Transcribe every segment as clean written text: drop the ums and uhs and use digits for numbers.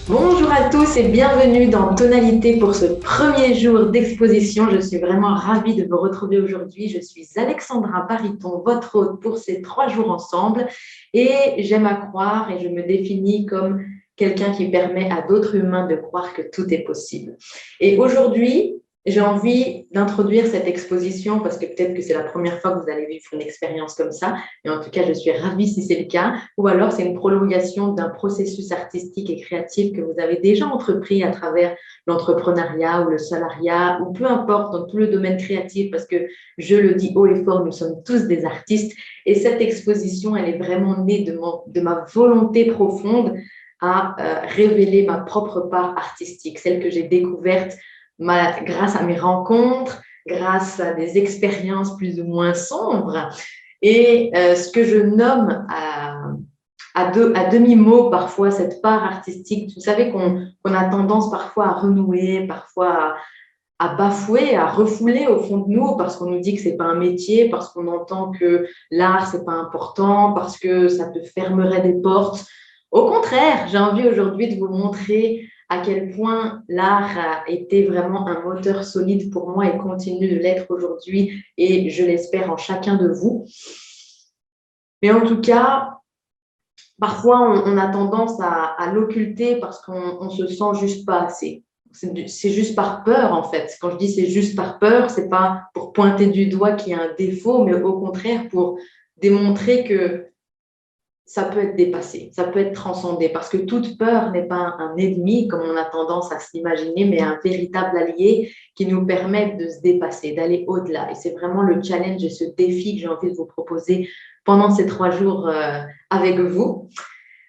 Bonjour à tous et bienvenue dans Tonalité pour ce premier jour d'exposition. Je suis vraiment ravie de vous retrouver aujourd'hui. Je suis Alexandra Bariton, votre hôte pour ces 3 jours ensemble et j'aime à croire et je me définis comme quelqu'un qui permet à d'autres humains de croire que tout est possible. Et aujourd'hui, j'ai envie d'introduire cette exposition parce que peut-être que c'est la première fois que vous allez vivre une expérience comme ça. Et en tout cas, je suis ravie si c'est le cas. Ou alors, c'est une prolongation d'un processus artistique et créatif que vous avez déjà entrepris à travers l'entrepreneuriat ou le salariat, ou peu importe, dans tout le domaine créatif, parce que je le dis haut et fort, nous sommes tous des artistes. Et cette exposition, elle est vraiment née de ma volonté profonde à révéler ma propre part artistique, celle que j'ai découverte grâce à mes rencontres, grâce à des expériences plus ou moins sombres. Et ce que je nomme à demi-mot parfois cette part artistique, vous savez qu'on a tendance parfois à renouer, parfois à bafouer, à refouler au fond de nous parce qu'on nous dit que c'est pas un métier, parce qu'on entend que l'art c'est pas important, parce que ça te fermerait des portes. Au contraire, j'ai envie aujourd'hui de vous montrer à quel point l'art a été vraiment un moteur solide pour moi et continue de l'être aujourd'hui et je l'espère en chacun de vous. Mais en tout cas, parfois on a tendance à l'occulter parce qu'on se sent juste pas assez. C'est juste par peur, en fait. Quand je dis c'est juste par peur, c'est pas pour pointer du doigt qu'il y a un défaut, mais au contraire pour démontrer que ça peut être dépassé, ça peut être transcendé, parce que toute peur n'est pas un ennemi, comme on a tendance à s'imaginer, mais un véritable allié qui nous permet de se dépasser, d'aller au-delà. Et c'est vraiment le challenge et ce défi que j'ai envie de vous proposer pendant ces 3 jours avec vous.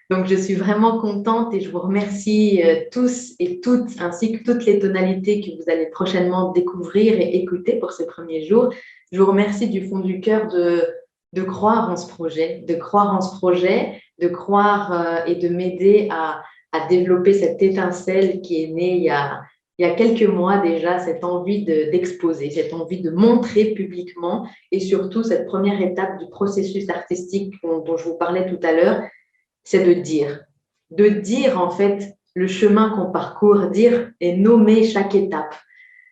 Donc, je suis vraiment contente et je vous remercie tous et toutes, ainsi que toutes les tonalités que vous allez prochainement découvrir et écouter pour ces premiers jours. Je vous remercie du fond du cœur de croire en ce projet, de croire en ce projet, de croire et de m'aider à développer cette étincelle qui est née il y a quelques mois déjà, cette envie d'exposer, cette envie de montrer publiquement et surtout cette première étape du processus artistique dont je vous parlais tout à l'heure, c'est de dire en fait le chemin qu'on parcourt, dire et nommer chaque étape.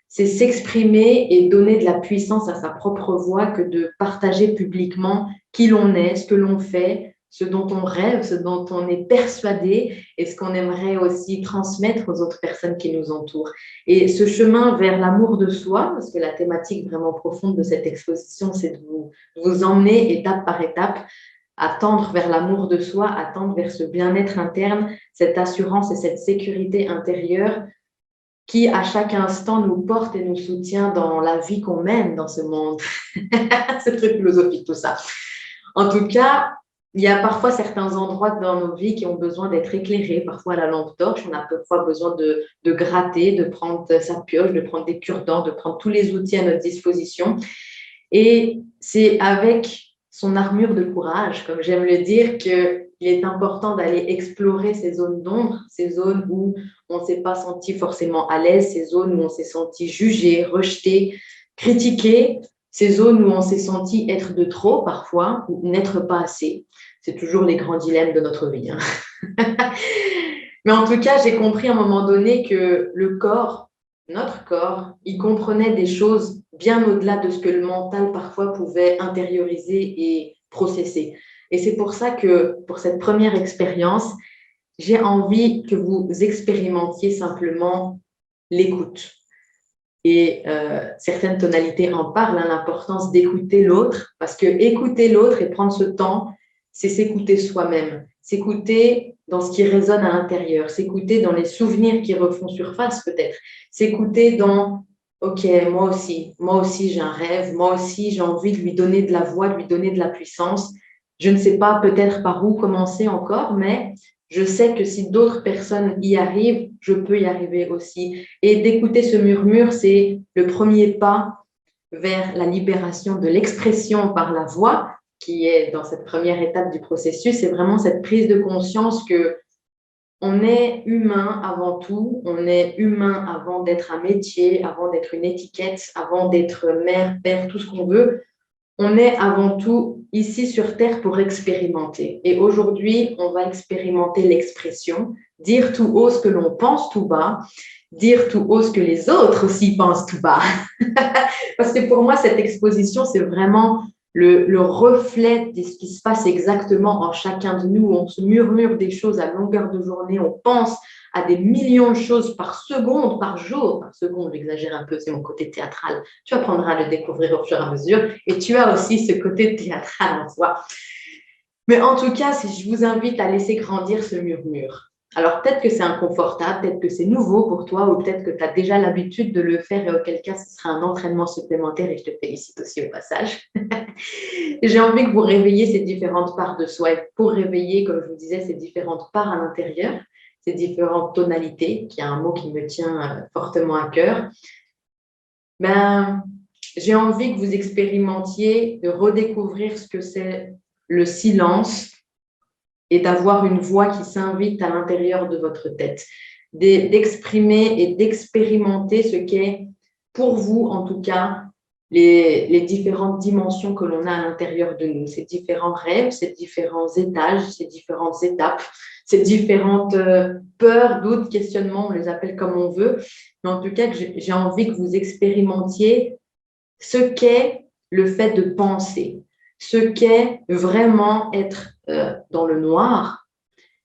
C'est s'exprimer et donner de la puissance à sa propre voix que de partager publiquement qui l'on est, ce que l'on fait, ce dont on rêve, ce dont on est persuadé et ce qu'on aimerait aussi transmettre aux autres personnes qui nous entourent. Et ce chemin vers l'amour de soi, parce que la thématique vraiment profonde de cette exposition, c'est de vous emmener étape par étape à tendre vers l'amour de soi, à tendre vers ce bien-être interne, cette assurance et cette sécurité intérieure qui, à chaque instant, nous porte et nous soutient dans la vie qu'on mène dans ce monde. C'est très philosophique tout ça. En tout cas, il y a parfois certains endroits dans nos vies qui ont besoin d'être éclairés, parfois à la lampe torche. On a parfois besoin de gratter, de prendre sa pioche, de prendre des cure-dents, de prendre tous les outils à notre disposition. Et c'est avec son armure de courage, comme j'aime le dire, qu'il est important d'aller explorer ces zones d'ombre, ces zones où on ne s'est pas senti forcément à l'aise, ces zones où on s'est senti jugé, rejeté, critiqué, ces zones où on s'est senti être de trop parfois ou n'être pas assez. C'est toujours les grands dilemmes de notre vie, hein. Mais en tout cas, j'ai compris à un moment donné que le corps, notre corps, il comprenait des choses bien au-delà de ce que le mental parfois pouvait intérioriser et processer. Et c'est pour ça que pour cette première expérience, j'ai envie que vous expérimentiez simplement l'écoute. Et certaines tonalités en parlent, hein, l'importance d'écouter l'autre, parce que écouter l'autre et prendre ce temps, c'est s'écouter soi-même, s'écouter dans ce qui résonne à l'intérieur, s'écouter dans les souvenirs qui refont surface peut-être, s'écouter dans OK, moi aussi j'ai un rêve, moi aussi j'ai envie de lui donner de la voix, de lui donner de la puissance. Je ne sais pas peut-être par où commencer encore, mais je sais que si d'autres personnes y arrivent, je peux y arriver aussi. Et d'écouter ce murmure, c'est le premier pas vers la libération de l'expression par la voix, qui est dans cette première étape du processus. C'est vraiment cette prise de conscience que on est humain avant tout, on est humain avant d'être un métier, avant d'être une étiquette, avant d'être mère, père, tout ce qu'on veut. On est avant tout ici sur Terre pour expérimenter. Et aujourd'hui, on va expérimenter l'expression, dire tout haut ce que l'on pense tout bas, dire tout haut ce que les autres aussi pensent tout bas. Parce que pour moi, cette exposition, c'est vraiment le reflet de ce qui se passe exactement en chacun de nous. On se murmure des choses à longueur de journée, on pense à des millions de choses par seconde, par jour. Par seconde, j'exagère un peu, c'est mon côté théâtral. Tu apprendras à le découvrir au fur et à mesure. Et tu as aussi ce côté théâtral en toi. Mais en tout cas, si je vous invite à laisser grandir ce murmure. Alors peut-être que c'est inconfortable, peut-être que c'est nouveau pour toi, ou peut-être que tu as déjà l'habitude de le faire et auquel cas ce sera un entraînement supplémentaire et je te félicite aussi au passage. J'ai envie que vous réveilliez ces différentes parts de soi et pour réveiller, comme je vous disais, ces différentes parts à l'intérieur, ces différentes tonalités, qui est un mot qui me tient fortement à cœur, ben, j'ai envie que vous expérimentiez de redécouvrir ce que c'est le silence et d'avoir une voix qui s'invite à l'intérieur de votre tête, d'exprimer et d'expérimenter ce qu'est, pour vous en tout cas, les différentes dimensions que l'on a à l'intérieur de nous, ces différents rêves, ces différents étages, ces différentes étapes, ces différentes peurs, doutes, questionnements, on les appelle comme on veut, mais en tout cas, j'ai envie que vous expérimentiez ce qu'est le fait de penser, ce qu'est vraiment être dans le noir,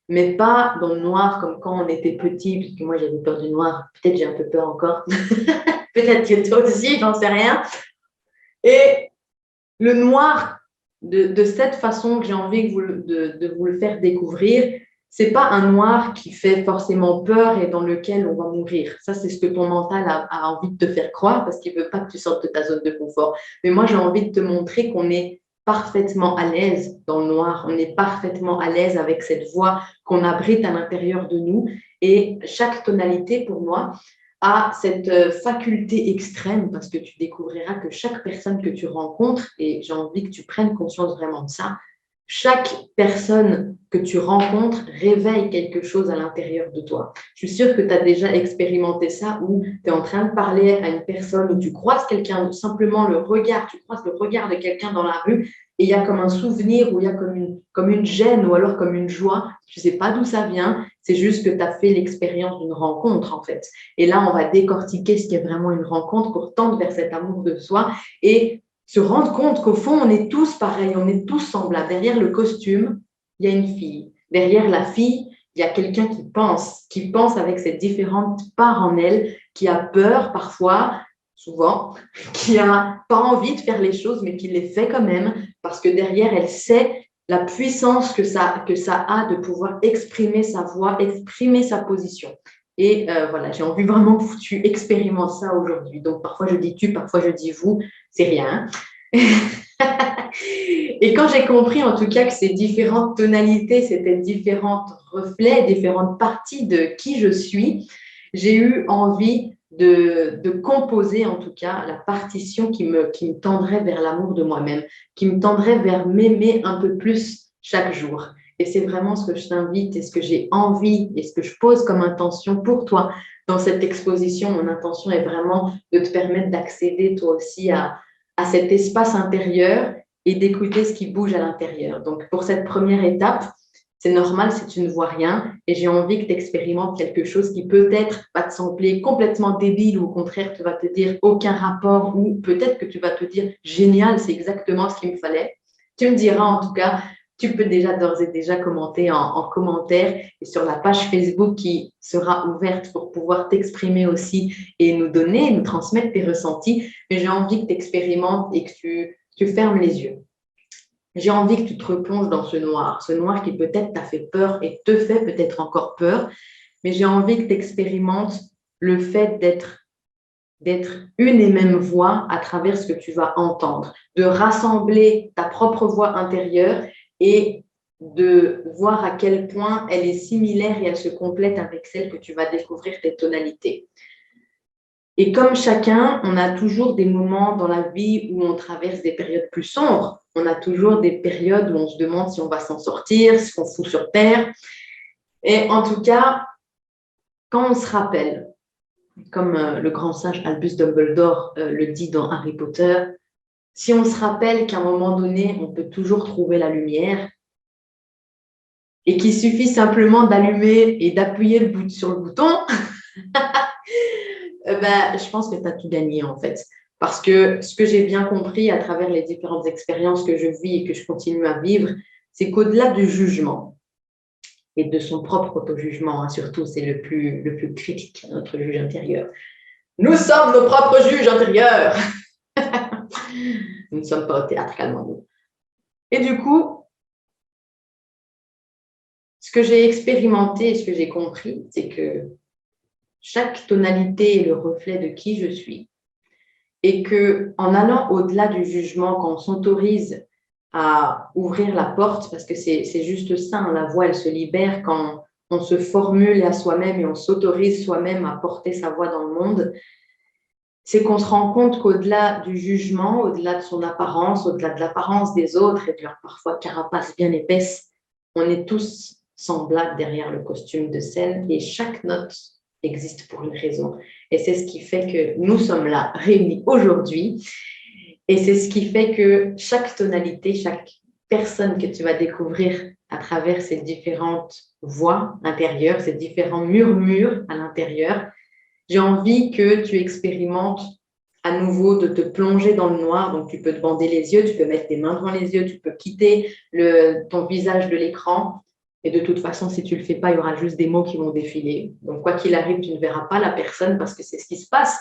mais pas dans le noir comme quand on était petit, puisque moi j'avais peur du noir, peut-être j'ai un peu peur encore, peut-être que toi aussi, j'en sais rien. Et le noir, de cette façon que j'ai envie de vous le faire découvrir, c'est pas un noir qui fait forcément peur et dans lequel on va mourir. Ça, c'est ce que ton mental a envie de te faire croire parce qu'il veut pas que tu sortes de ta zone de confort. Mais moi, j'ai envie de te montrer qu'on est parfaitement à l'aise dans le noir. On est parfaitement à l'aise avec cette voix qu'on abrite à l'intérieur de nous. Et chaque tonalité, pour moi, a cette faculté extrême parce que tu découvriras que chaque personne que tu rencontres, et j'ai envie que tu prennes conscience vraiment de ça, chaque personne que tu rencontres réveille quelque chose à l'intérieur de toi. Je suis sûre que tu as déjà expérimenté ça où tu es en train de parler à une personne, où tu croises quelqu'un, ou simplement le regard, tu croises le regard de quelqu'un dans la rue et il y a comme un souvenir ou il y a comme une gêne ou alors comme une joie. Tu ne sais pas d'où ça vient, c'est juste que tu as fait l'expérience d'une rencontre en fait. Et là, on va décortiquer ce qu'est vraiment une rencontre pour tendre vers cet amour de soi et se rendre compte qu'au fond, on est tous pareils, on est tous semblables. Derrière le costume, il y a une fille. Derrière la fille, il y a quelqu'un qui pense avec ses différentes parts en elle, qui a peur parfois, souvent, qui n'a pas envie de faire les choses, mais qui les fait quand même, parce que derrière, elle sait la puissance que ça a de pouvoir exprimer sa voix, exprimer sa position. Et voilà, j'ai envie vraiment que tu expérimentes ça aujourd'hui. Donc, parfois je dis tu, parfois je dis vous, c'est rien. Et quand j'ai compris en tout cas que ces différentes tonalités, c'était différents reflets, différentes parties de qui je suis, j'ai eu envie de composer en tout cas la partition qui me tendrait vers l'amour de moi-même, qui me tendrait vers m'aimer un peu plus chaque jour. Et c'est vraiment ce que je t'invite et ce que j'ai envie et ce que je pose comme intention pour toi dans cette exposition. Mon intention est vraiment de te permettre d'accéder toi aussi à cet espace intérieur et d'écouter ce qui bouge à l'intérieur. Donc, pour cette première étape, c'est normal si tu ne vois rien et j'ai envie que tu expérimentes quelque chose qui peut-être va te sembler complètement débile ou au contraire, tu vas te dire aucun rapport ou peut-être que tu vas te dire génial, c'est exactement ce qu'il me fallait. Tu me diras en tout cas, tu peux déjà d'ores et déjà commenter en commentaire et sur la page Facebook qui sera ouverte pour pouvoir t'exprimer aussi et nous transmettre tes ressentis. Mais j'ai envie que tu expérimentes et que tu fermes les yeux. J'ai envie que tu te replonges dans ce noir qui peut-être t'a fait peur et te fait peut-être encore peur, mais j'ai envie que tu expérimentes le fait d'être une et même voix à travers ce que tu vas entendre, de rassembler ta propre voix intérieure et de voir à quel point elle est similaire et elle se complète avec celle que tu vas découvrir tes tonalités. Et comme chacun, on a toujours des moments dans la vie où on traverse des périodes plus sombres. On a toujours des périodes où on se demande si on va s'en sortir, ce qu'on fout sur Terre. Et en tout cas, quand on se rappelle, comme le grand sage Albus Dumbledore le dit dans Harry Potter, si on se rappelle qu'à un moment donné, on peut toujours trouver la lumière, et qu'il suffit simplement d'allumer et d'appuyer sur le bouton, je pense que tu as tout gagné en fait. Parce que ce que j'ai bien compris à travers les différentes expériences que je vis et que je continue à vivre, c'est qu'au-delà du jugement et de son propre auto-jugement, hein, surtout, c'est le plus critique, notre juge intérieur. Nous sommes nos propres juges intérieurs. Nous ne sommes pas au théâtre, calmons-nous. Et du coup, ce que j'ai expérimenté et ce que j'ai compris, c'est que chaque tonalité est le reflet de qui je suis. Et qu'en allant au-delà du jugement, quand on s'autorise à ouvrir la porte, parce que c'est juste ça, hein, la voix, elle se libère quand on se formule à soi-même et on s'autorise soi-même à porter sa voix dans le monde, c'est qu'on se rend compte qu'au-delà du jugement, au-delà de son apparence, au-delà de l'apparence des autres et de leur parfois carapace bien épaisse, on est tous semblables derrière le costume de scène et chaque note existe pour une raison. Et c'est ce qui fait que nous sommes là, réunis aujourd'hui. Et c'est ce qui fait que chaque tonalité, chaque personne que tu vas découvrir à travers ces différentes voix intérieures, ces différents murmures à l'intérieur, j'ai envie que tu expérimentes à nouveau de te plonger dans le noir. Donc, tu peux te bander les yeux, tu peux mettre tes mains devant les yeux, tu peux quitter ton visage de l'écran. Et de toute façon, si tu ne le fais pas, il y aura juste des mots qui vont défiler. Donc, quoi qu'il arrive, tu ne verras pas la personne parce que c'est ce qui se passe.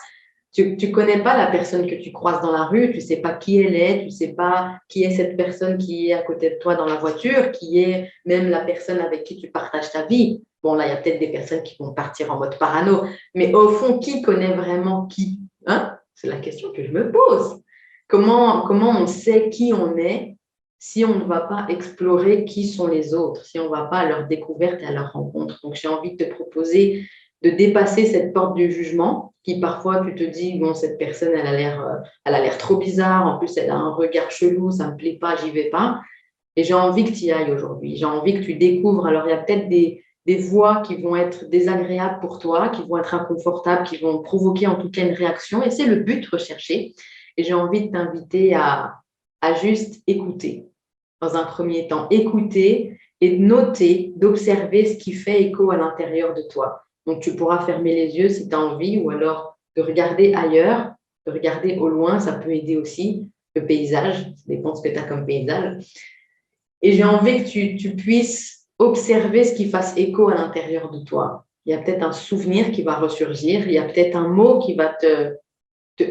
Tu ne connais pas la personne que tu croises dans la rue, tu ne sais pas qui elle est, tu ne sais pas qui est cette personne qui est à côté de toi dans la voiture, qui est même la personne avec qui tu partages ta vie. Bon, là, il y a peut-être des personnes qui vont partir en mode parano, mais au fond, qui connaît vraiment qui, hein? C'est la question que je me pose. Comment on sait qui on est si on ne va pas explorer qui sont les autres, si on ne va pas à leur découverte et à leur rencontre? Donc, j'ai envie de te proposer de dépasser cette porte du jugement qui parfois tu te dis, bon, cette personne, elle a l'air trop bizarre, en plus, elle a un regard chelou, ça ne me plaît pas, j'y vais pas. Et j'ai envie que tu y ailles aujourd'hui. J'ai envie que tu découvres. Alors, il y a peut-être des voix qui vont être désagréables pour toi, qui vont être inconfortables, qui vont provoquer en tout cas une réaction. Et c'est le but recherché. Et j'ai envie de t'inviter à juste écouter dans un premier temps. Écouter et de noter, d'observer ce qui fait écho à l'intérieur de toi. Donc, tu pourras fermer les yeux si tu as envie ou alors de regarder ailleurs, de regarder au loin, ça peut aider aussi. Le paysage, ça dépend de ce que tu as comme paysage. Et j'ai envie que tu puisses observer ce qui fasse écho à l'intérieur de toi. Il y a peut-être un souvenir qui va ressurgir, il y a peut-être un mot qui va te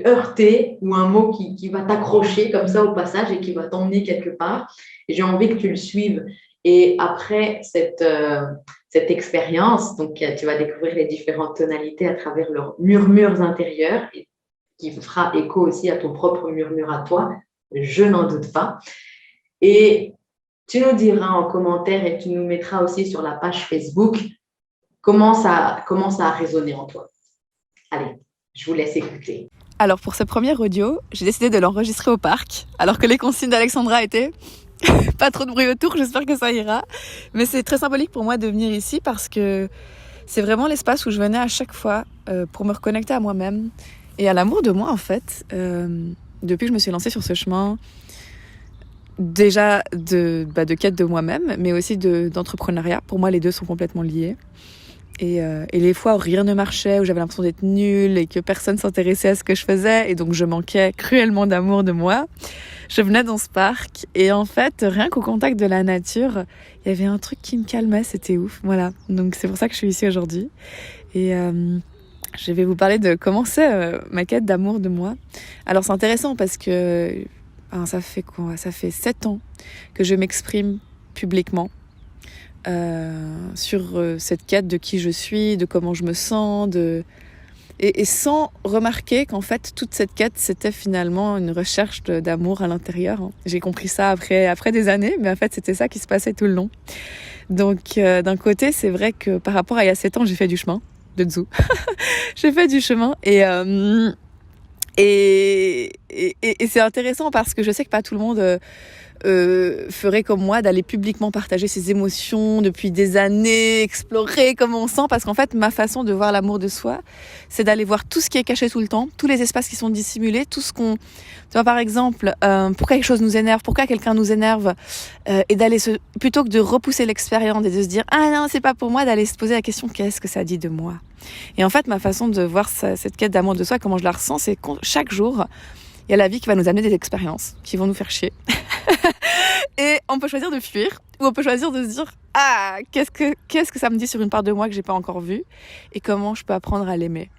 heurter ou un mot qui va t'accrocher comme ça au passage et qui va t'emmener quelque part. Et j'ai envie que tu le suives. Et après cette expérience, donc tu vas découvrir les différentes tonalités à travers leurs murmures intérieurs et qui fera écho aussi à ton propre murmure à toi. Je n'en doute pas. Et tu nous diras en commentaire et tu nous mettras aussi sur la page Facebook comment ça a résonné en toi. Allez, je vous laisse écouter. Alors pour ce premier audio, j'ai décidé de l'enregistrer au parc, alors que les consignes d'Alexandra étaient pas trop de bruit autour, j'espère que ça ira. Mais c'est très symbolique pour moi de venir ici parce que c'est vraiment l'espace où je venais à chaque fois pour me reconnecter à moi-même et à l'amour de moi en fait. Depuis que je me suis lancée sur ce chemin, déjà de quête de moi-même, mais aussi d'entrepreneuriat. Pour moi, les deux sont complètement liés. Et les fois où rien ne marchait, où j'avais l'impression d'être nulle et que personne s'intéressait à ce que je faisais et donc je manquais cruellement d'amour de moi, je venais dans ce parc et en fait, rien qu'au contact de la nature, il y avait un truc qui me calmait, c'était ouf. Voilà, donc c'est pour ça que je suis ici aujourd'hui. Et je vais vous parler de comment c'est ma quête d'amour de moi. Alors c'est intéressant parce que ça fait 7 ans que je m'exprime publiquement sur cette quête de qui je suis, de comment je me sens, et sans remarquer qu'en fait toute cette quête c'était finalement une recherche d'amour à l'intérieur. J'ai compris ça après des années, mais en fait c'était ça qui se passait tout le long. Donc d'un côté c'est vrai que par rapport à il y a 7 ans j'ai fait du chemin de dessous. J'ai fait du chemin et et c'est intéressant parce que je sais que pas tout le monde ferait comme moi, d'aller publiquement partager ses émotions depuis des années, explorer comment on sent, parce qu'en fait ma façon de voir l'amour de soi, c'est d'aller voir tout ce qui est caché tout le temps, tous les espaces qui sont dissimulés, tout ce qu'on, tu vois, par exemple, pourquoi quelque chose nous énerve, pourquoi quelqu'un nous énerve, et d'aller plutôt que de repousser l'expérience et de se dire ah non c'est pas pour moi, d'aller se poser la question qu'est-ce que ça dit de moi. Et en fait ma façon de voir cette quête d'amour de soi, comment je la ressens, c'est chaque jour il y a la vie qui va nous amener des expériences qui vont nous faire chier. Et on peut choisir de fuir, ou on peut choisir de se dire ah, qu'est-ce que ça me dit sur une part de moi que j'ai pas encore vue, et comment je peux apprendre à l'aimer.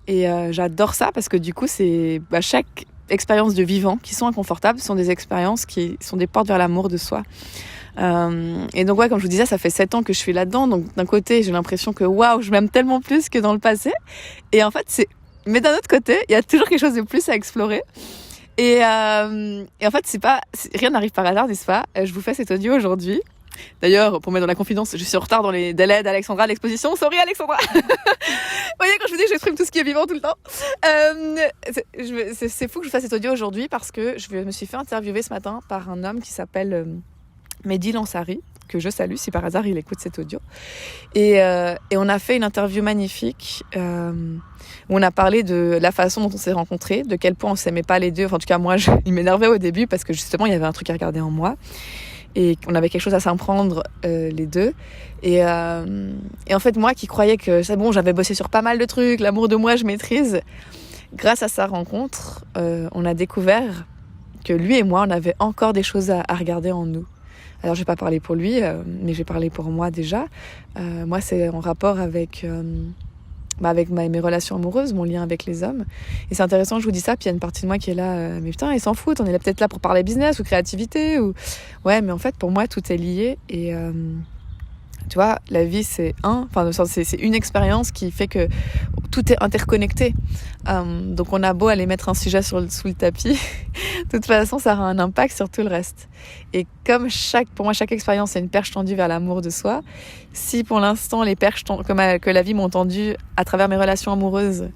Et j'adore ça parce que du coup c'est chaque expérience de vivant qui sont inconfortables sont des expériences qui sont des portes vers l'amour de soi. Et donc ouais, comme je vous disais, ça fait 7 ans que je suis là-dedans, donc d'un côté j'ai l'impression que waouh, je m'aime tellement plus que dans le passé, et en fait mais d'un autre côté il y a toujours quelque chose de plus à explorer. Et en fait, rien n'arrive par hasard, n'est-ce pas? Je vous fais cet audio aujourd'hui. D'ailleurs, pour mettre dans la confidence, je suis en retard dans les délais d'Alexandra à l'exposition. Sorry Alexandra. Vous voyez, quand je vous dis que j'exprime tout ce qui est vivant tout le temps. C'est fou que je fasse cet audio aujourd'hui parce que je me suis fait interviewer ce matin par un homme qui s'appelle Mehdi Lansari, que je salue si par hasard il écoute cet audio. Et on a fait une interview magnifique où on a parlé de la façon dont on s'est rencontrés, de quel point on s'aimait pas les deux. Enfin, en tout cas, moi, il m'énervait au début parce que justement, il y avait un truc à regarder en moi et qu'on avait quelque chose à s'apprendre les deux. Et en fait, moi qui croyais que c'est bon, j'avais bossé sur pas mal de trucs, l'amour de moi, je maîtrise. Grâce à sa rencontre, on a découvert que lui et moi, on avait encore des choses à regarder en nous. Alors, je vais pas parler pour lui, mais j'ai parlé pour moi déjà. Moi, c'est en rapport avec mes relations amoureuses, mon lien avec les hommes. Et c'est intéressant, je vous dis ça, puis il y a une partie de moi qui est là, mais putain, ils s'en foutent, on est là, peut-être là pour parler business ou créativité. Ouais, mais en fait, pour moi, tout est lié. Et tu vois, la vie, c'est une expérience qui fait que tout est interconnecté. Donc on a beau aller mettre un sujet sous le tapis, de toute façon, ça aura un impact sur tout le reste. Et comme pour moi, chaque expérience est une perche tendue vers l'amour de soi, si pour l'instant, les perches que la vie m'ont tendues à travers mes relations amoureuses,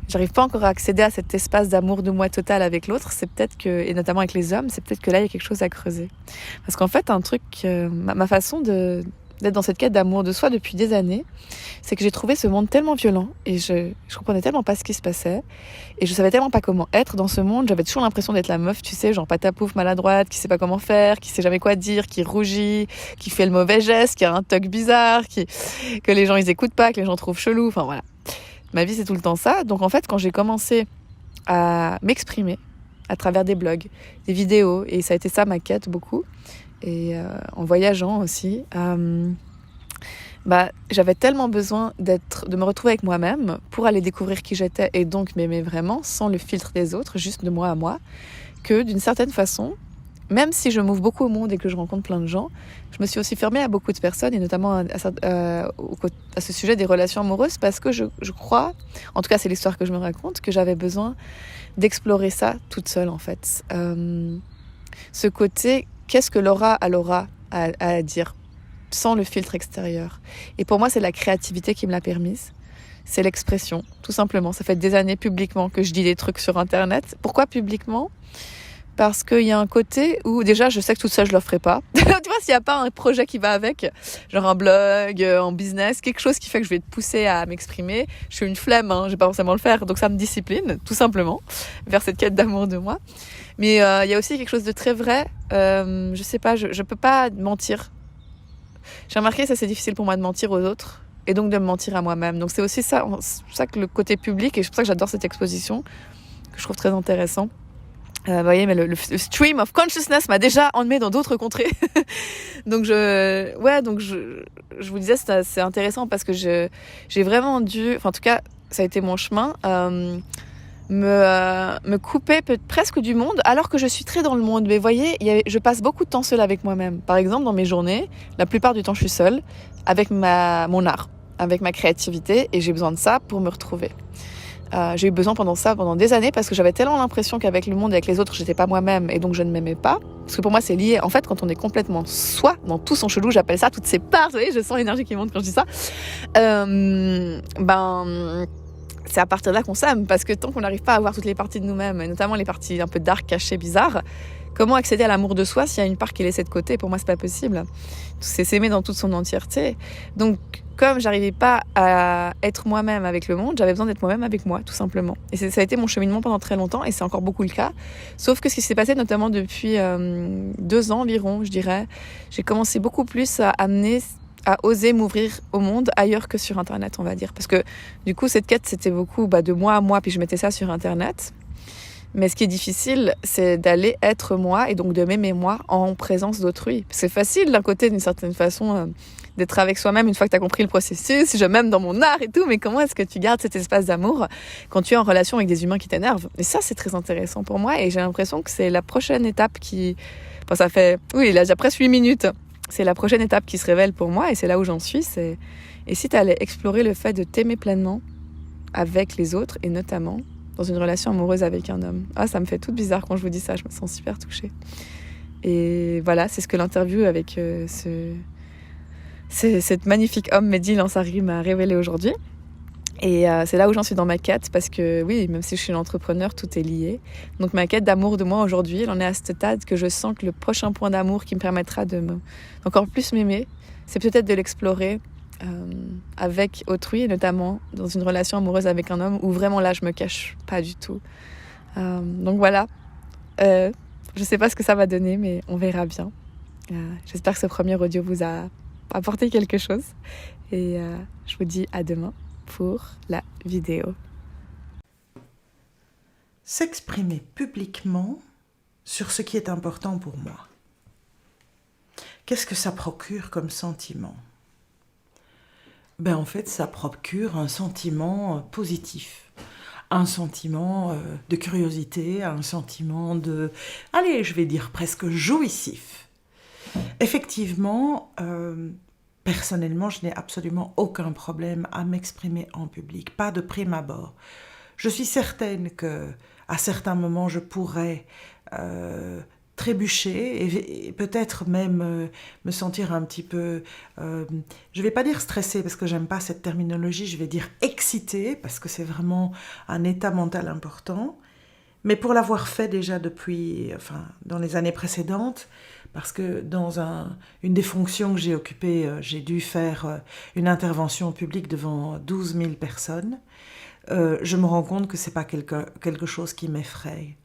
j'arrive pas encore à accéder à cet espace d'amour de moi total avec l'autre, c'est peut-être que, et notamment avec les hommes, c'est peut-être que là, il y a quelque chose à creuser. Parce qu'en fait, un truc, ma façon d'être dans cette quête d'amour de soi depuis des années, c'est que j'ai trouvé ce monde tellement violent et je comprenais tellement pas ce qui se passait et je savais tellement pas comment être dans ce monde. J'avais toujours l'impression d'être la meuf, tu sais, genre patapouf, maladroite, qui sait pas comment faire, qui sait jamais quoi dire, qui rougit, qui fait le mauvais geste, qui a un toc bizarre, que les gens ils écoutent pas, que les gens trouvent chelou, enfin voilà. Ma vie c'est tout le temps ça. Donc en fait, quand j'ai commencé à m'exprimer à travers des blogs, des vidéos, et ça a été ça ma quête beaucoup, et en voyageant aussi, j'avais tellement besoin de me retrouver avec moi-même pour aller découvrir qui j'étais et donc m'aimer vraiment sans le filtre des autres, juste de moi à moi, que d'une certaine façon, même si je m'ouvre beaucoup au monde et que je rencontre plein de gens, je me suis aussi fermée à beaucoup de personnes et notamment à ce sujet des relations amoureuses parce que je crois, en tout cas c'est l'histoire que je me raconte, que j'avais besoin d'explorer ça toute seule en fait. Ce côté, qu'est-ce que Laura a à dire sans le filtre extérieur. Et pour moi, c'est la créativité qui me l'a permise. C'est l'expression, tout simplement. Ça fait des années publiquement que je dis des trucs sur Internet. Pourquoi publiquement ? Parce qu'il y a un côté où, déjà, je sais que tout ça, je ne le ferai pas. Tu vois, s'il n'y a pas un projet qui va avec, genre un blog, un business, quelque chose qui fait que je vais te pousser à m'exprimer, je suis une flemme, je ne vais pas forcément le faire. Donc ça me discipline, tout simplement, vers cette quête d'amour de moi. Mais il y a aussi quelque chose de très vrai. Je ne sais pas, je ne peux pas mentir. J'ai remarqué que c'est difficile pour moi de mentir aux autres et donc de me mentir à moi-même. Donc c'est aussi ça que le côté public, et c'est pour ça que j'adore cette exposition, que je trouve très intéressant. Vous voyez, mais le stream of consciousness m'a déjà emmené dans d'autres contrées. Donc je vous disais, c'est intéressant parce que j'ai vraiment dû, enfin en tout cas, ça a été mon chemin, me couper presque du monde alors que je suis très dans le monde. Mais vous voyez, je passe beaucoup de temps seule avec moi-même. Par exemple, dans mes journées, la plupart du temps, je suis seule avec mon art, avec ma créativité, et j'ai besoin de ça pour me retrouver. J'ai eu besoin pendant des années parce que j'avais tellement l'impression qu'avec le monde, avec les autres, j'étais pas moi-même et donc je ne m'aimais pas. Parce que pour moi, c'est lié. En fait, quand on est complètement soi, dans tout son chelou, j'appelle ça toutes ces parts. Vous voyez, je sens l'énergie qui monte quand je dis ça. c'est à partir de là qu'on s'aime, parce que tant qu'on n'arrive pas à voir toutes les parties de nous-mêmes, et notamment les parties un peu dark, cachées, bizarres, comment accéder à l'amour de soi s'il y a une part qui est laissée de côté? Pour moi, c'est pas possible. C'est s'aimer dans toute son entièreté. Donc, comme j'arrivais pas à être moi-même avec le monde, j'avais besoin d'être moi-même avec moi, tout simplement. Et ça a été mon cheminement pendant très longtemps, et c'est encore beaucoup le cas. Sauf que ce qui s'est passé, notamment depuis 2 ans environ, je dirais, j'ai commencé beaucoup plus à oser m'ouvrir au monde ailleurs que sur Internet, on va dire. Parce que du coup, cette quête, c'était beaucoup de moi à moi, puis je mettais ça sur Internet. Mais ce qui est difficile, c'est d'aller être moi et donc de m'aimer moi en présence d'autrui. C'est facile d'un côté, d'une certaine façon, d'être avec soi-même une fois que tu as compris le processus, je m'aime dans mon art et tout, mais comment est-ce que tu gardes cet espace d'amour quand tu es en relation avec des humains qui t'énervent? Et ça, c'est très intéressant pour moi et j'ai l'impression que c'est la prochaine étape qui... Enfin, ça fait... Oui, il a déjà presque 8 minutes. C'est la prochaine étape qui se révèle pour moi et c'est là où j'en suis. Et si tu allais explorer le fait de t'aimer pleinement avec les autres et notamment dans une relation amoureuse avec un homme. Ah, ça me fait tout bizarre quand je vous dis ça, je me sens super touchée. Et voilà, c'est ce que l'interview avec cet magnifique homme, Mehdi Lansari, m'a révélé aujourd'hui. Et c'est là où j'en suis dans ma quête, parce que oui, même si je suis une entrepreneur, tout est lié. Donc ma quête d'amour de moi aujourd'hui, elle en est à ce stade que je sens que le prochain point d'amour qui me permettra d'encore plus m'aimer, c'est peut-être de l'explorer avec autrui, et notamment dans une relation amoureuse avec un homme où vraiment là je me cache pas du tout. Donc voilà, je sais pas ce que ça va donner, mais on verra bien. J'espère que ce premier audio vous a apporté quelque chose et je vous dis à demain pour la vidéo. S'exprimer publiquement sur ce qui est important pour moi. Qu'est-ce que ça procure comme sentiment ? En fait, ça procure un sentiment positif, un sentiment de curiosité, un sentiment de, allez, je vais dire presque jouissif. Effectivement, personnellement, je n'ai absolument aucun problème à m'exprimer en public, pas de prime abord. Je suis certaine qu'à certains moments, je pourrais trébucher et peut-être même me sentir un petit peu, je ne vais pas dire stressée parce que j'aime pas cette terminologie, je vais dire excitée parce que c'est vraiment un état mental important. Mais pour l'avoir fait déjà dans les années précédentes, parce que dans une des fonctions que j'ai occupées, j'ai dû faire une intervention publique devant 12 000 personnes, je me rends compte que c'est pas quelque chose qui m'effraie.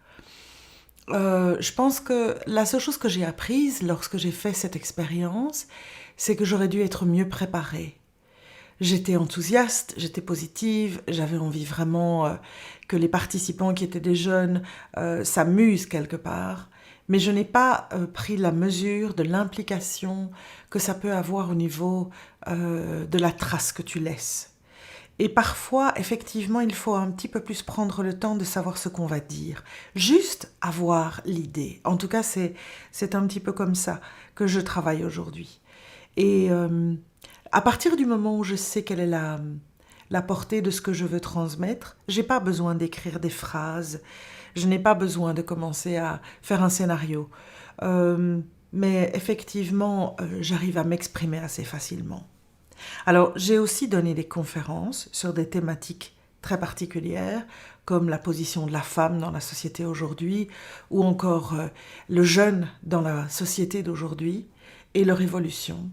Je pense que la seule chose que j'ai apprise lorsque j'ai fait cette expérience, c'est que j'aurais dû être mieux préparée. J'étais enthousiaste, j'étais positive, j'avais envie vraiment que les participants qui étaient des jeunes s'amusent quelque part, mais je n'ai pas pris la mesure de l'implication que ça peut avoir au niveau de la trace que tu laisses. Et parfois, effectivement, il faut un petit peu plus prendre le temps de savoir ce qu'on va dire. Juste avoir l'idée. En tout cas, c'est un petit peu comme ça que je travaille aujourd'hui. Et à partir du moment où je sais quelle est la portée de ce que je veux transmettre, j'ai pas besoin d'écrire des phrases. Je n'ai pas besoin de commencer à faire un scénario. Mais effectivement, j'arrive à m'exprimer assez facilement. Alors, j'ai aussi donné des conférences sur des thématiques très particulières, comme la position de la femme dans la société aujourd'hui, ou encore le jeune dans la société d'aujourd'hui, et leur évolution.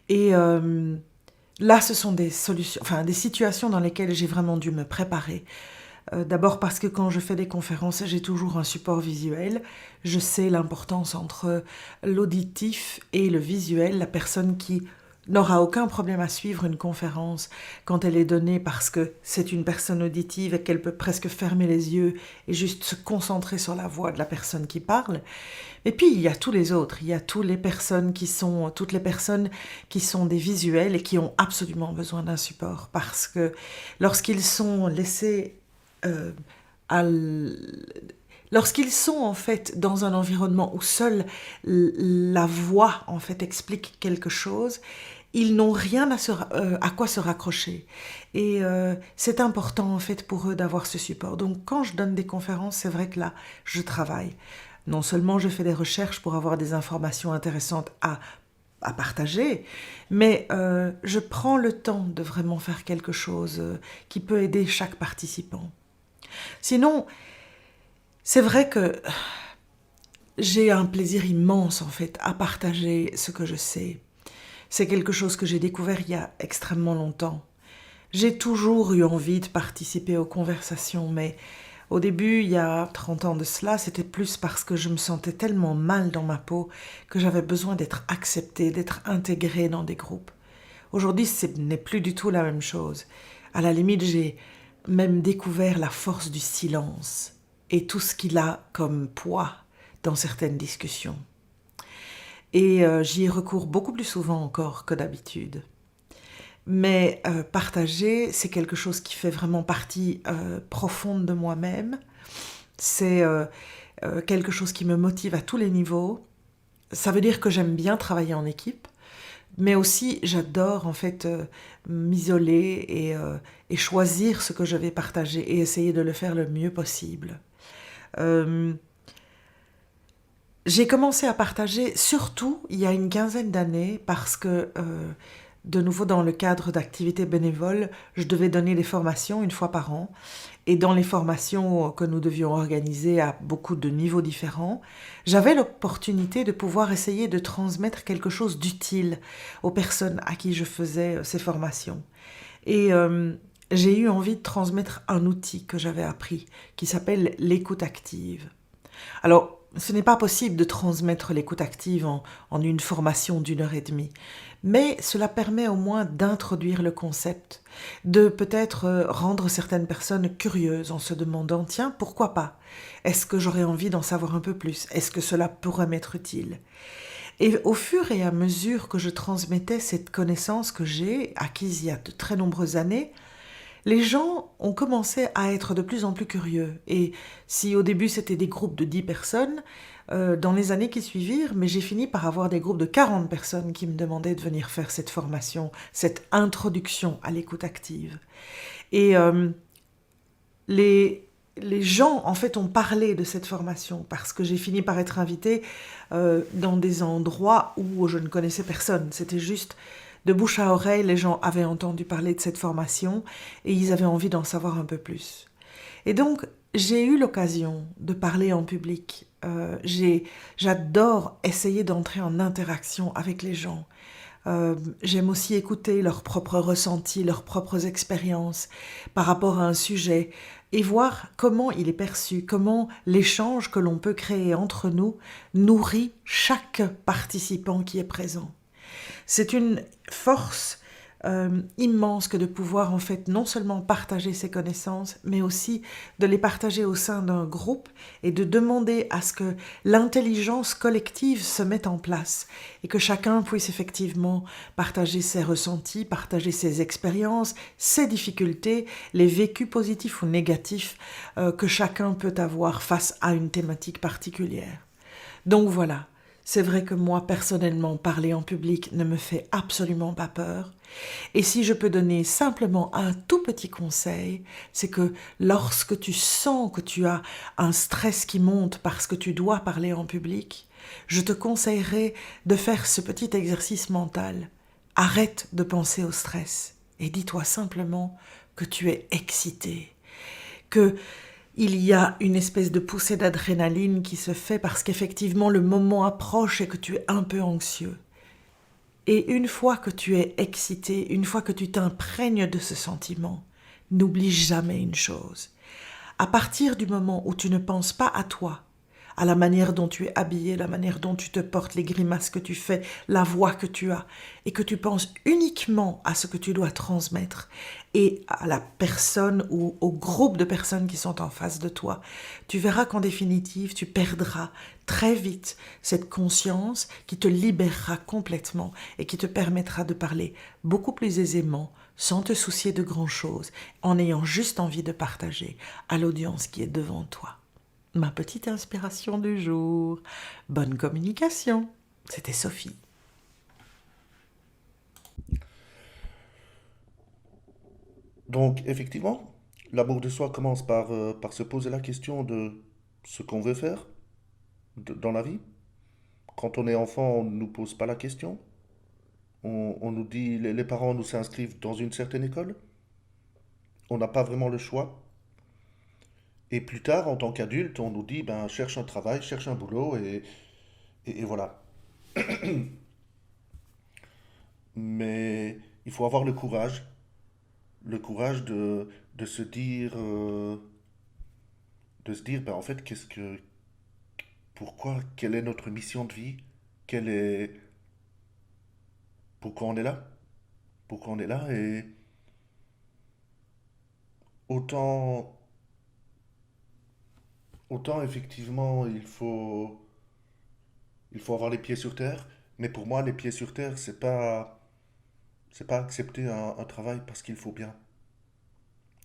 Et là, ce sont des situations dans lesquelles j'ai vraiment dû me préparer. D'abord parce que quand je fais des conférences, j'ai toujours un support visuel. Je sais l'importance entre l'auditif et le visuel, la personne qui n'aura aucun problème à suivre une conférence quand elle est donnée parce que c'est une personne auditive et qu'elle peut presque fermer les yeux et juste se concentrer sur la voix de la personne qui parle. Et puis, il y a tous les autres, il y a toutes les personnes qui sont des visuels et qui ont absolument besoin d'un support parce que lorsqu'ils sont laissés lorsqu'ils sont en fait dans un environnement où seule la voix en fait explique quelque chose, ils n'ont rien à quoi se raccrocher. Et c'est important en fait pour eux d'avoir ce support. Donc quand je donne des conférences, c'est vrai que là, je travaille. Non seulement je fais des recherches pour avoir des informations intéressantes à à partager, mais je prends le temps de vraiment faire quelque chose qui peut aider chaque participant. Sinon, c'est vrai que j'ai un plaisir immense en fait à partager ce que je sais. C'est quelque chose que j'ai découvert il y a extrêmement longtemps. J'ai toujours eu envie de participer aux conversations, mais au début, il y a 30 ans de cela, c'était plus parce que je me sentais tellement mal dans ma peau que j'avais besoin d'être acceptée, d'être intégrée dans des groupes. Aujourd'hui, ce n'est plus du tout la même chose. À la limite, j'ai même découvert la force du silence et tout ce qu'il a comme poids dans certaines discussions. Et j'y recours beaucoup plus souvent encore que d'habitude. Mais partager, c'est quelque chose qui fait vraiment partie profonde de moi-même. C'est quelque chose qui me motive à tous les niveaux. Ça veut dire que j'aime bien travailler en équipe, mais aussi j'adore en fait m'isoler et choisir ce que je vais partager et essayer de le faire le mieux possible. J'ai commencé à partager surtout il y a une quinzaine d'années parce que, de nouveau dans le cadre d'activités bénévoles, je devais donner des formations une fois par an. Et dans les formations que nous devions organiser à beaucoup de niveaux différents, j'avais l'opportunité de pouvoir essayer de transmettre quelque chose d'utile aux personnes à qui je faisais ces formations. Et j'ai eu envie de transmettre un outil que j'avais appris qui s'appelle l'écoute active. Alors, ce n'est pas possible de transmettre l'écoute active en une formation d'1 heure et demie, mais cela permet au moins d'introduire le concept, de peut-être rendre certaines personnes curieuses en se demandant « Tiens, pourquoi pas ? Est-ce que j'aurais envie d'en savoir un peu plus ? Est-ce que cela pourrait m'être utile ?» Et au fur et à mesure que je transmettais cette connaissance que j'ai acquise il y a de très nombreuses années, les gens ont commencé à être de plus en plus curieux. Et si au début c'était des groupes de 10 personnes, dans les années qui suivirent, mais j'ai fini par avoir des groupes de 40 personnes qui me demandaient de venir faire cette formation, cette introduction à l'écoute active. Et les gens, en fait, ont parlé de cette formation parce que j'ai fini par être invitée dans des endroits où je ne connaissais personne. C'était juste de bouche à oreille, les gens avaient entendu parler de cette formation et ils avaient envie d'en savoir un peu plus. Et donc, j'ai eu l'occasion de parler en public. J'adore essayer d'entrer en interaction avec les gens. J'aime aussi écouter leurs propres ressentis, leurs propres expériences par rapport à un sujet et voir comment il est perçu, comment l'échange que l'on peut créer entre nous nourrit chaque participant qui est présent. C'est une force immense que de pouvoir en fait non seulement partager ses connaissances, mais aussi de les partager au sein d'un groupe et de demander à ce que l'intelligence collective se mette en place et que chacun puisse effectivement partager ses ressentis, partager ses expériences, ses difficultés, les vécus positifs ou négatifs que chacun peut avoir face à une thématique particulière. Donc voilà. C'est vrai que moi, personnellement, parler en public ne me fait absolument pas peur. Et si je peux donner simplement un tout petit conseil, c'est que lorsque tu sens que tu as un stress qui monte parce que tu dois parler en public, je te conseillerais de faire ce petit exercice mental. Arrête de penser au stress et dis-toi simplement que tu es excité, que il y a une espèce de poussée d'adrénaline qui se fait parce qu'effectivement le moment approche et que tu es un peu anxieux. Et une fois que tu es excité, une fois que tu t'imprègnes de ce sentiment, n'oublie jamais une chose. À partir du moment où tu ne penses pas à toi, à la manière dont tu es habillé, la manière dont tu te portes, les grimaces que tu fais, la voix que tu as, et que tu penses uniquement à ce que tu dois transmettre et à la personne ou au groupe de personnes qui sont en face de toi, tu verras qu'en définitive, tu perdras très vite cette conscience qui te libérera complètement et qui te permettra de parler beaucoup plus aisément, sans te soucier de grand-chose, en ayant juste envie de partager à l'audience qui est devant toi. Ma petite inspiration du jour. Bonne communication. C'était Sophie. Donc, effectivement, l'amour de soi commence par se poser la question de ce qu'on veut faire dans la vie. Quand on est enfant, on ne nous pose pas la question. On nous dit, les parents nous inscrivent dans une certaine école, on n'a pas vraiment le choix. Et plus tard, en tant qu'adulte, on nous dit, ben, cherche un travail, cherche un boulot, et voilà. Mais il faut avoir le courage de se dire, ben, en fait, pourquoi, quelle est notre mission de vie, quelle est, pourquoi on est là, pourquoi on est là, et autant, autant effectivement, il faut avoir les pieds sur terre, mais pour moi, les pieds sur terre, c'est pas accepter un travail parce qu'il faut bien.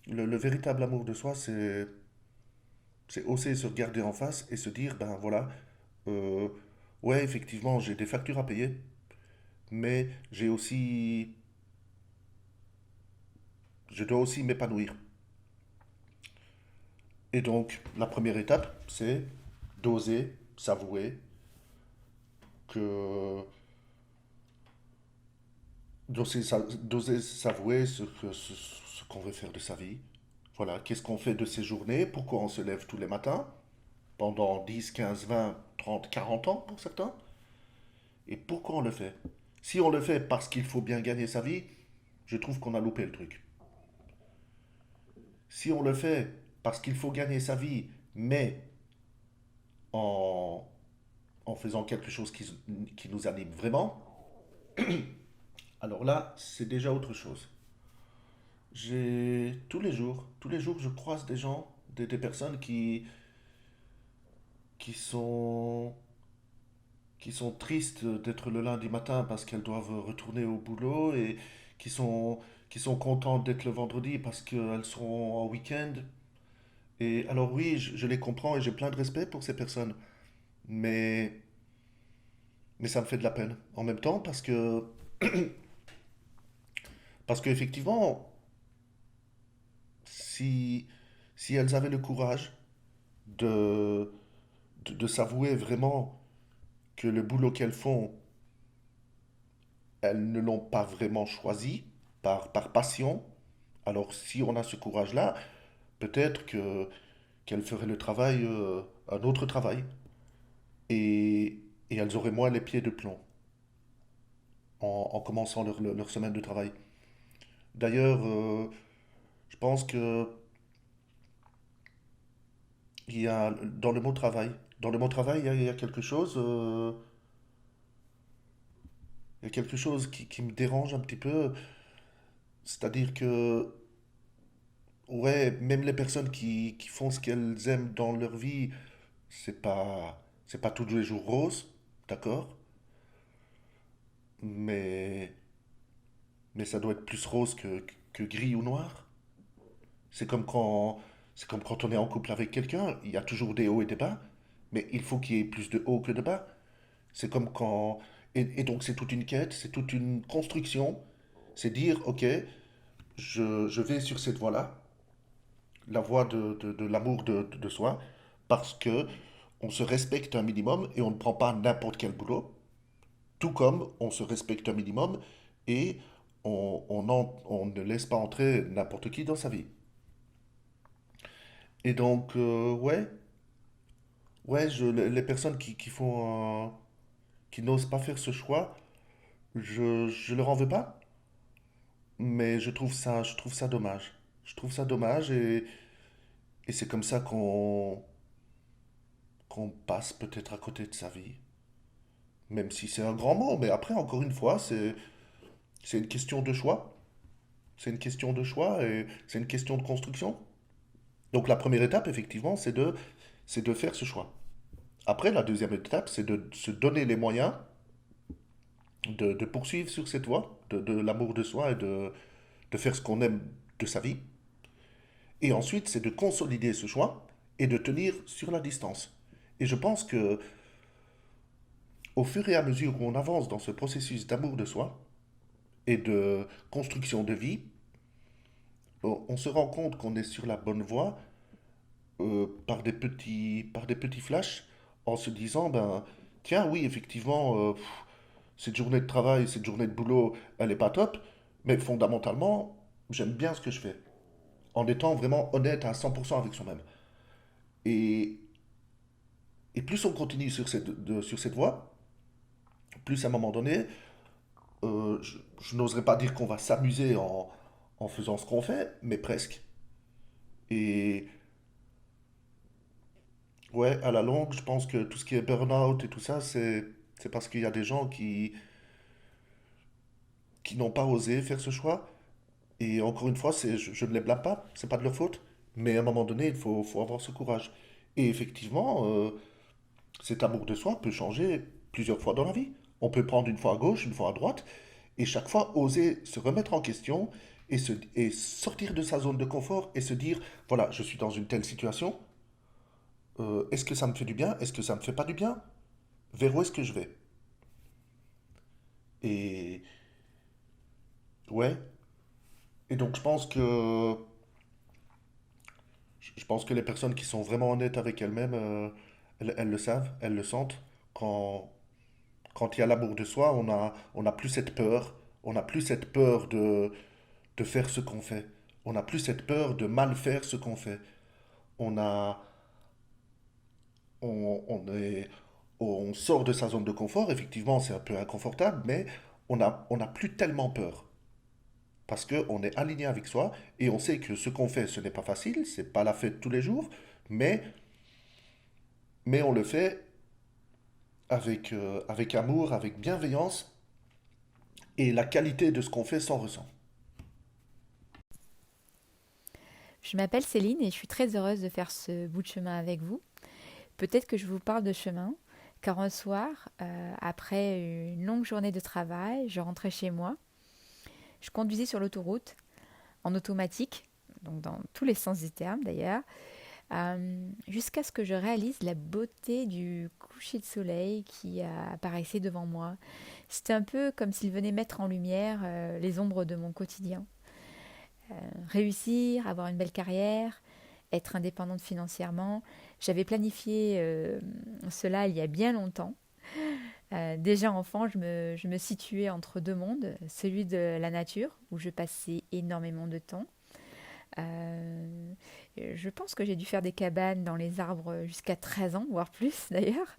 Le véritable amour de soi, c'est oser se regarder en face et se dire, ben voilà, euh, ouais, effectivement, j'ai des factures à payer, mais je dois aussi m'épanouir. Et donc, la première étape, c'est d'oser s'avouer que, d'oser s'avouer ce qu'on veut faire de sa vie. Voilà, qu'est-ce qu'on fait de ses journées, pourquoi on se lève tous les matins, pendant 10, 15, 20, 30, 40 ans pour certains, et pourquoi on le fait. Si on le fait parce qu'il faut bien gagner sa vie, je trouve qu'on a loupé le truc. Si on le fait parce qu'il faut gagner sa vie, mais en, en faisant quelque chose qui nous anime vraiment, alors là, c'est déjà autre chose. Tous les jours, je croise des gens, des personnes qui sont, qui sont tristes d'être le lundi matin parce qu'elles doivent retourner au boulot et qui sont, qui sont contentes d'être le vendredi parce qu'elles seront en week-end. Et alors oui, je les comprends et j'ai plein de respect pour ces personnes. Mais, mais ça me fait de la peine en même temps parce que effectivement, si, si elles avaient le courage de, de s'avouer vraiment que le boulot qu'elles font, elles ne l'ont pas vraiment choisi par passion, alors si on a ce courage-là, peut-être qu'elles feraient le travail, un autre travail, et elles auraient moins les pieds de plomb en commençant leur semaine de travail. D'ailleurs, je pense que il y a dans le mot travail, il y a quelque chose, il y a quelque chose qui me dérange un petit peu. C'est-à-dire que, ouais, même les personnes qui font ce qu'elles aiment dans leur vie, c'est pas tous les jours rose, d'accord? Mais, mais ça doit être plus rose que gris ou noir. C'est comme quand, c'est comme quand on est en couple avec quelqu'un, il y a toujours des hauts et des bas, mais il faut qu'il y ait plus de hauts que de bas. C'est comme quand... et donc c'est toute une quête, c'est toute une construction. C'est dire, ok, je vais sur cette voie-là, la voie de l'amour de soi, parce que on se respecte un minimum et on ne prend pas n'importe quel boulot, tout comme on se respecte un minimum et on ne laisse pas entrer n'importe qui dans sa vie. Et donc, ouais, les personnes qui font qui n'osent pas faire ce choix, je leur en veux pas, mais je trouve ça dommage. Je trouve ça dommage et c'est comme ça qu'on passe peut-être à côté de sa vie. Même si c'est un grand mot, mais après, encore une fois, c'est une question de choix. C'est une question de choix et c'est une question de construction. Donc la première étape, effectivement, c'est de faire ce choix. Après, la deuxième étape, c'est de se donner les moyens de poursuivre sur cette voie, de l'amour de soi et de faire ce qu'on aime de sa vie. Et ensuite, c'est de consolider ce choix et de tenir sur la distance. Et je pense que au fur et à mesure où on avance dans ce processus d'amour de soi et de construction de vie, on se rend compte qu'on est sur la bonne voie par des petits flashs en se disant, ben, tiens, oui, effectivement, Cette journée de travail, cette journée de boulot, elle n'est pas top, mais fondamentalement, j'aime bien ce que je fais. En étant vraiment honnête à 100% avec soi-même. Et, et plus on continue sur cette voie, plus à un moment donné, je n'oserais pas dire qu'on va s'amuser en faisant ce qu'on fait, mais presque. Et ouais, à la longue, je pense que tout ce qui est burn-out et tout ça, c'est parce qu'il y a des gens qui n'ont pas osé faire ce choix. Et encore une fois, je ne les blâme pas, c'est pas de leur faute. Mais à un moment donné, faut avoir ce courage. Et effectivement, cet amour de soi peut changer plusieurs fois dans la vie. On peut prendre une fois à gauche, une fois à droite, et chaque fois oser se remettre en question et sortir de sa zone de confort et se dire, voilà, je suis dans une telle situation, est-ce que ça me fait du bien? Est-ce que ça me fait pas du bien? Vers où est-ce que je vais? Et ouais, et donc je pense que les personnes qui sont vraiment honnêtes avec elles-mêmes, elles le savent, elles le sentent. Quand, quand il y a l'amour de soi, on n'a plus cette peur. On n'a plus cette peur de faire ce qu'on fait. On n'a plus cette peur de mal faire ce qu'on fait. On a, on est, on sort de sa zone de confort. Effectivement, c'est un peu inconfortable, mais on n'a plus tellement peur. Parce qu'on est aligné avec soi et on sait que ce qu'on fait, ce n'est pas facile, c'est pas la fête tous les jours, mais, mais on le fait avec amour, avec bienveillance et la qualité de ce qu'on fait s'en ressent. Je m'appelle Céline et je suis très heureuse de faire ce bout de chemin avec vous. Peut-être que je vous parle de chemin, car un soir, après une longue journée de travail, je rentrais chez moi. Je conduisais sur l'autoroute en automatique, donc dans tous les sens du terme d'ailleurs, jusqu'à ce que je réalise la beauté du coucher de soleil qui apparaissait devant moi. C'était un peu comme s'il venait mettre en lumière les ombres de mon quotidien. Réussir, avoir une belle carrière, être indépendante financièrement. J'avais planifié cela il y a bien longtemps. Déjà enfant, je me situais entre deux mondes, celui de la nature, où je passais énormément de temps. Euh, je pense que j'ai dû faire des cabanes dans les arbres jusqu'à 13 ans, voire plus d'ailleurs.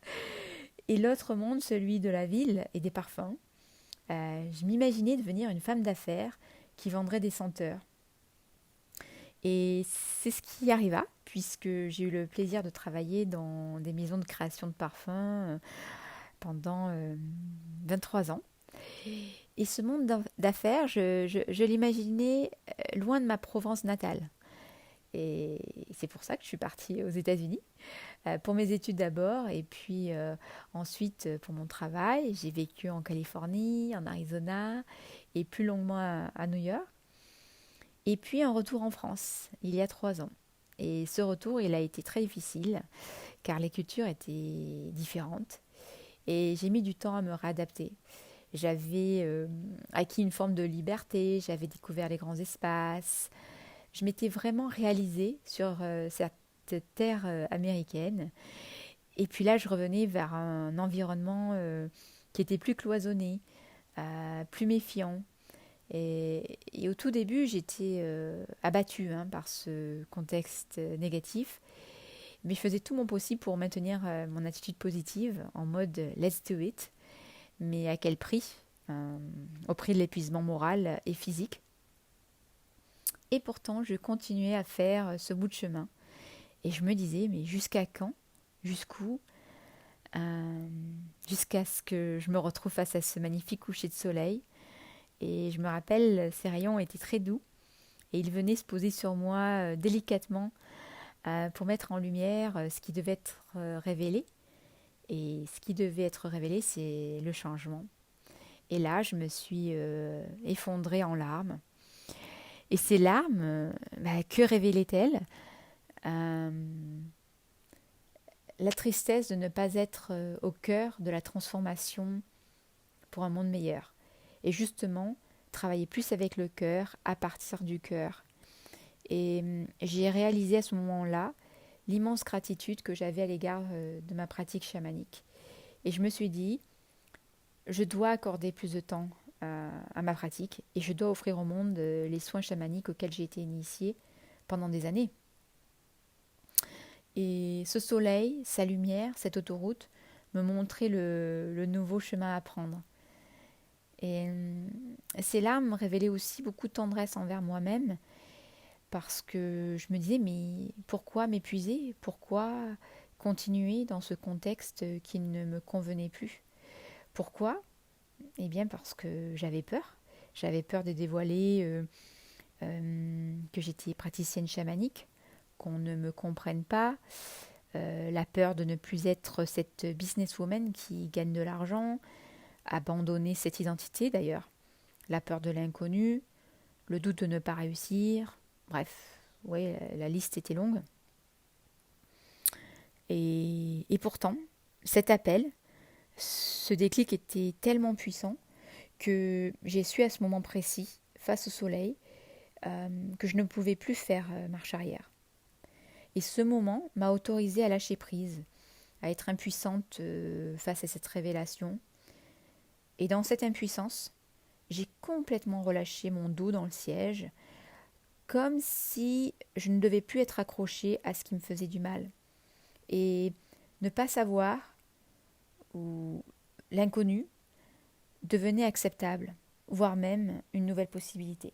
Et l'autre monde, celui de la ville et des parfums. Je m'imaginais devenir une femme d'affaires qui vendrait des senteurs. Et c'est ce qui arriva, puisque j'ai eu le plaisir de travailler dans des maisons de création de parfums pendant 23 ans. Et ce monde d'affaires, je l'imaginais loin de ma Provence natale. Et c'est pour ça que je suis partie aux États-Unis, pour mes études d'abord, et puis ensuite pour mon travail. J'ai vécu en Californie, en Arizona, et plus longuement à New York. Et puis un retour en France, il y a 3 ans. Et ce retour, il a été très difficile, car les cultures étaient différentes. Et j'ai mis du temps à me réadapter. J'avais acquis une forme de liberté, j'avais découvert les grands espaces. Je m'étais vraiment réalisée sur cette terre américaine. Et puis là, je revenais vers un environnement qui était plus cloisonné, plus méfiant. Et au tout début, j'étais abattue par ce contexte négatif. Mais je faisais tout mon possible pour maintenir mon attitude positive en mode let's do it. Mais à quel prix? Au prix de l'épuisement moral et physique. Et pourtant, je continuais à faire ce bout de chemin. Et je me disais, mais jusqu'à quand? Jusqu'où? Jusqu'à ce que je me retrouve face à ce magnifique coucher de soleil. Et je me rappelle, ces rayons étaient très doux. Et ils venaient se poser sur moi délicatement pour mettre en lumière ce qui devait être révélé. Et ce qui devait être révélé, c'est le changement. Et là, je me suis effondrée en larmes. Et ces larmes, que révélaient-elles? Euh, La tristesse de ne pas être au cœur de la transformation pour un monde meilleur. Et justement, travailler plus avec le cœur, à partir du cœur. Et j'ai réalisé à ce moment-là l'immense gratitude que j'avais à l'égard de ma pratique chamanique. Et je me suis dit, je dois accorder plus de temps à ma pratique et je dois offrir au monde les soins chamaniques auxquels j'ai été initiée pendant des années. Et ce soleil, sa lumière, cette autoroute me montrait le nouveau chemin à prendre. Et ces larmes révélaient aussi beaucoup de tendresse envers moi-même parce que je me disais, mais pourquoi m'épuiser? Pourquoi continuer dans ce contexte qui ne me convenait plus? Pourquoi? Eh bien parce que j'avais peur. J'avais peur de dévoiler que j'étais praticienne chamanique, qu'on ne me comprenne pas, la peur de ne plus être cette businesswoman qui gagne de l'argent, abandonner cette identité d'ailleurs, la peur de l'inconnu, le doute de ne pas réussir, bref, oui, la liste était longue. Et pourtant, cet appel, ce déclic était tellement puissant que j'ai su à ce moment précis, face au soleil, que je ne pouvais plus faire marche arrière. Et ce moment m'a autorisée à lâcher prise, à être impuissante face à cette révélation. Et dans cette impuissance, j'ai complètement relâché mon dos dans le siège, comme si je ne devais plus être accrochée à ce qui me faisait du mal. Et ne pas savoir, ou l'inconnu, devenait acceptable, voire même une nouvelle possibilité.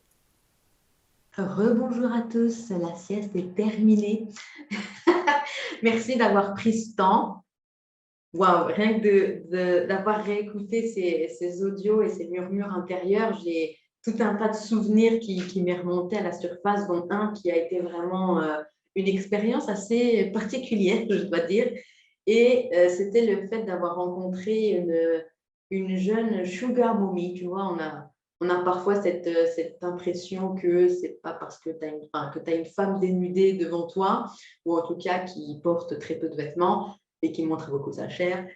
Rebonjour à tous, la sieste est terminée. Merci d'avoir pris ce temps. Waouh, rien que d'avoir réécouté ces audios et ces murmures intérieurs, j'ai tout un tas de souvenirs qui m'est remonté à la surface, dont un qui a été vraiment une expérience assez particulière, je dois dire. Et c'était le fait d'avoir rencontré une jeune sugar mommy. Tu vois, on a parfois cette impression que c'est pas parce que tu as une femme dénudée devant toi, ou en tout cas qui porte très peu de vêtements et qui montre beaucoup sa chair,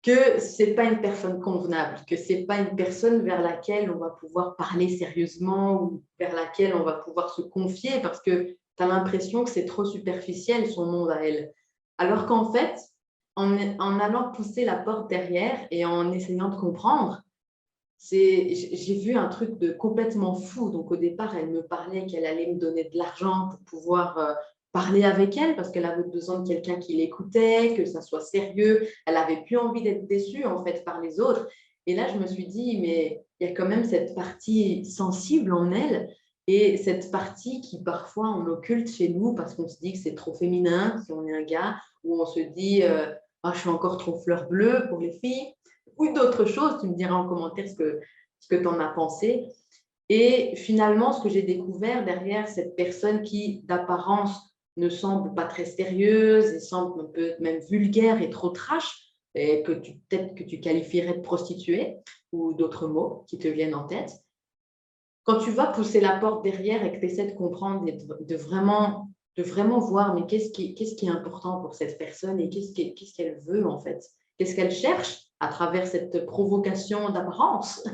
que c'est pas une personne convenable, que c'est pas une personne vers laquelle on va pouvoir parler sérieusement ou vers laquelle on va pouvoir se confier parce que tu as l'impression que c'est trop superficiel son monde à elle. Alors qu'en fait, en allant pousser la porte derrière et en essayant de comprendre, j'ai vu un truc de complètement fou. Donc au départ, elle me parlait qu'elle allait me donner de l'argent pour pouvoir parler avec elle parce qu'elle avait besoin de quelqu'un qui l'écoutait, que ça soit sérieux. Elle avait plus envie d'être déçue en fait par les autres. Et là, je me suis dit, mais il y a quand même cette partie sensible en elle et cette partie qui parfois on occulte chez nous parce qu'on se dit que c'est trop féminin si on est un gars, ou on se dit, ah, je suis encore trop fleur bleue pour les filles ou d'autres choses. Tu me diras en commentaire ce que tu en as pensé. Et finalement, ce que j'ai découvert derrière cette personne qui, d'apparence, ne semble pas très sérieuse et semble un peu même vulgaire et trop trash, et que peut-être que tu qualifierais de prostituée ou d'autres mots qui te viennent en tête. Quand tu vas pousser la porte derrière et que tu essaies de comprendre et de vraiment voir, mais qu'est-ce qui est important pour cette personne et qu'est-ce qu'elle veut en fait? Qu'est-ce qu'elle cherche à travers cette provocation d'apparence?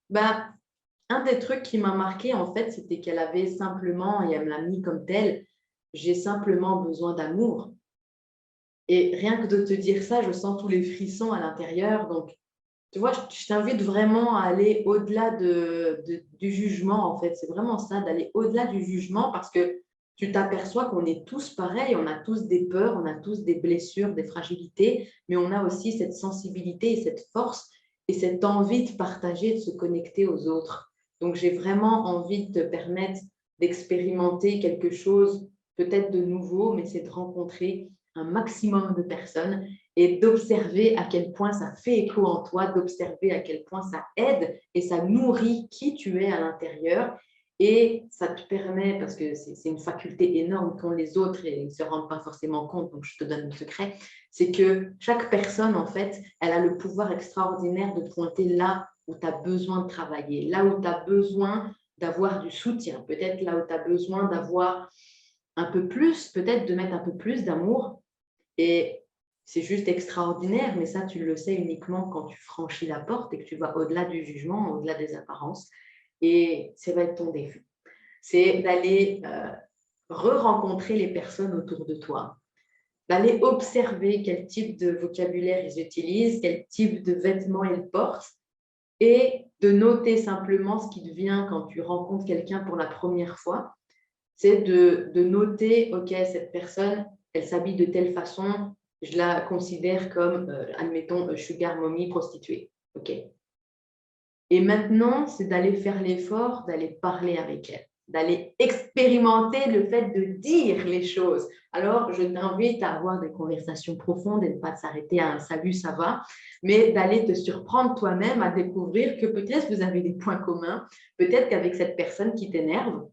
Ben, un des trucs qui m'a marqué, en fait, c'était qu'elle avait simplement, et elle me l'a mis comme tel, j'ai simplement besoin d'amour. Et rien que de te dire ça, je sens tous les frissons à l'intérieur. Donc, tu vois, je t'invite vraiment à aller au-delà du jugement, en fait. C'est vraiment ça, d'aller au-delà du jugement parce que tu t'aperçois qu'on est tous pareils, on a tous des peurs, on a tous des blessures, des fragilités, mais on a aussi cette sensibilité et cette force et cette envie de partager, de se connecter aux autres. Donc, j'ai vraiment envie de te permettre d'expérimenter quelque chose peut-être de nouveau, mais c'est de rencontrer un maximum de personnes et d'observer à quel point ça fait écho en toi, d'observer à quel point ça aide et ça nourrit qui tu es à l'intérieur. Et ça te permet, parce que c'est une faculté énorme qu'ont les autres et ils ne se rendent pas forcément compte, donc je te donne le secret, c'est que chaque personne, en fait, elle a le pouvoir extraordinaire de pointer là où tu as besoin de travailler, là où tu as besoin d'avoir du soutien, peut-être là où tu as besoin d'avoir un peu plus, peut-être de mettre un peu plus d'amour. Et c'est juste extraordinaire, mais ça, tu le sais uniquement quand tu franchis la porte et que tu vas au-delà du jugement, au-delà des apparences. Et ça va être ton défi. C'est d'aller re-rencontrer les personnes autour de toi. d'aller observer quel type de vocabulaire ils utilisent, quel type de vêtements ils portent, et de noter simplement ce qui te vient quand tu rencontres quelqu'un pour la première fois. C'est de noter, OK, cette personne, elle s'habille de telle façon, je la considère comme, admettons, sugar mommy, prostituée. OK. Et maintenant, c'est d'aller faire l'effort, d'aller parler avec elle, d'aller expérimenter le fait de dire les choses. Alors, je t'invite à avoir des conversations profondes et ne pas s'arrêter à un salut, ça va, mais d'aller te surprendre toi-même à découvrir que peut-être vous avez des points communs, peut-être qu'avec cette personne qui t'énerve,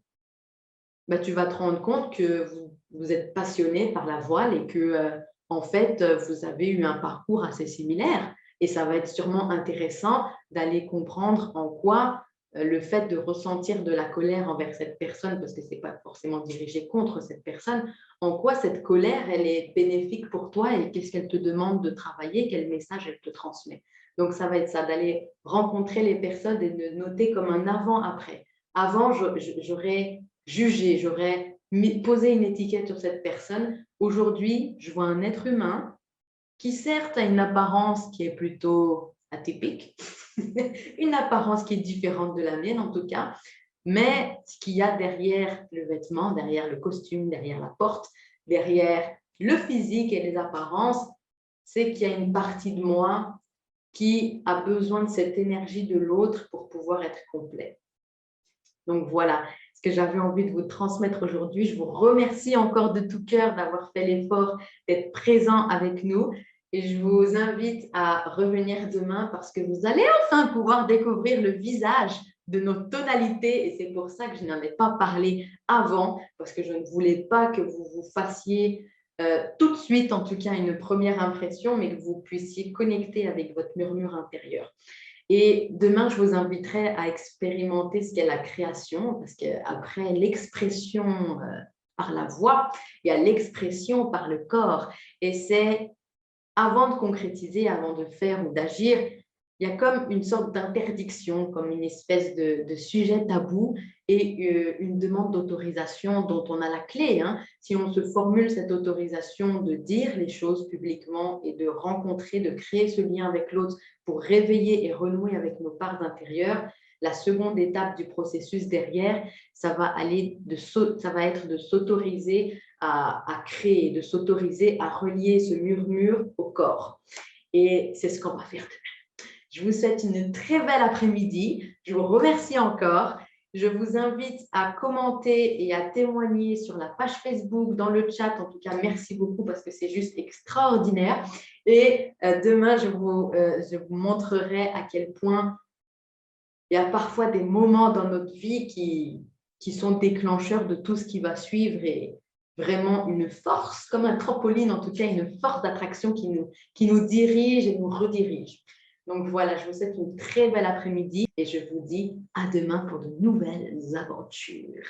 bah, tu vas te rendre compte que vous êtes passionné par la voile et que, en fait, vous avez eu un parcours assez similaire. Et ça va être sûrement intéressant d'aller comprendre en quoi le fait de ressentir de la colère envers cette personne, parce que ce n'est pas forcément dirigé contre cette personne, en quoi cette colère, elle est bénéfique pour toi et qu'est-ce qu'elle te demande de travailler, quel message elle te transmet. Donc, ça va être ça, d'aller rencontrer les personnes et de noter comme un avant-après. Avant, j'aurais jugé, j'aurais posé une étiquette sur cette personne. Aujourd'hui, je vois un être humain qui certes a une apparence qui est plutôt atypique, une apparence qui est différente de la mienne en tout cas, mais ce qu'il y a derrière le vêtement, derrière le costume, derrière la porte, derrière le physique et les apparences, c'est qu'il y a une partie de moi qui a besoin de cette énergie de l'autre pour pouvoir être complet. Donc voilà ce que j'avais envie de vous transmettre aujourd'hui. Je vous remercie encore de tout cœur d'avoir fait l'effort d'être présent avec nous. Et je vous invite à revenir demain parce que vous allez enfin pouvoir découvrir le visage de nos tonalités. Et c'est pour ça que je n'en ai pas parlé avant, parce que je ne voulais pas que vous vous fassiez tout de suite, en tout cas, une première impression, mais que vous puissiez connecter avec votre murmure intérieur. Et demain, je vous inviterai à expérimenter ce qu'est la création, parce qu'après l'expression par la voix, il y a l'expression par le corps. Et c'est avant de concrétiser, avant de faire ou d'agir, il y a comme une sorte d'interdiction, comme une espèce de sujet tabou et une demande d'autorisation dont on a la clé. Hein. Si on se formule cette autorisation de dire les choses publiquement et de rencontrer, de créer ce lien avec l'autre pour réveiller et renouer avec nos parts intérieures, la seconde étape du processus derrière, ça va être de s'autoriser à créer, de s'autoriser à relier ce murmure au corps. Et c'est ce qu'on va faire demain. Je vous souhaite une très belle après-midi. Je vous remercie encore. Je vous invite à commenter et à témoigner sur la page Facebook, dans le chat. En tout cas, merci beaucoup parce que c'est juste extraordinaire. Et demain, je vous montrerai à quel point il y a parfois des moments dans notre vie qui sont déclencheurs de tout ce qui va suivre et vraiment une force, comme un trampoline en tout cas, une force d'attraction qui nous dirige et nous redirige. Donc voilà, je vous souhaite une très belle après-midi et je vous dis à demain pour de nouvelles aventures.